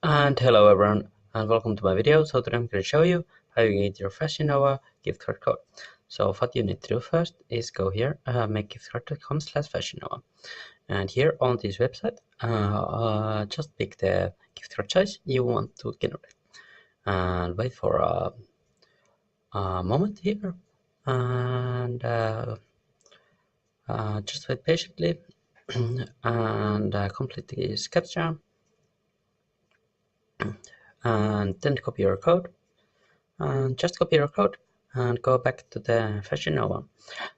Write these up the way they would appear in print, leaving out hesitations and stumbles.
And hello everyone, and welcome to my video. So today I'm going to show you how you get your Fashion Nova gift card code. So what you need to do first is go here, makegiftcard.com/fashionnova, and here on this website, just pick the gift card size you want to generate, and wait for a moment here, and just wait patiently, and complete this captcha, and then copy your code. And just copy your code and go back to the Fashion Nova.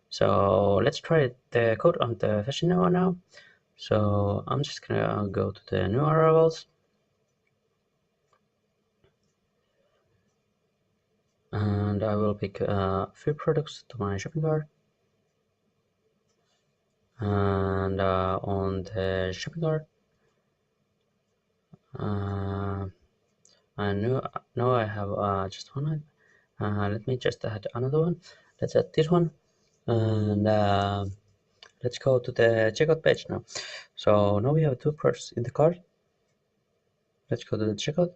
So let's try the code on the Fashion Nova now. So I'm just gonna go to the new arrivals, and I will pick a few products to my shopping cart. And on the shopping cart, I know I have just one. Let me just add another one. Let's add this one, and let's go to the checkout page now. So now we have two products in the cart. Let's go to the checkout,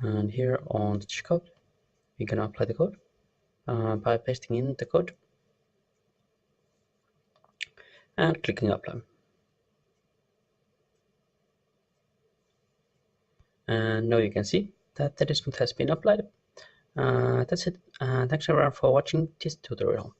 and here on the checkout we can apply the code by pasting in the code and clicking apply. And now you can see that the discount has been applied. That's it. Thanks everyone for watching this tutorial.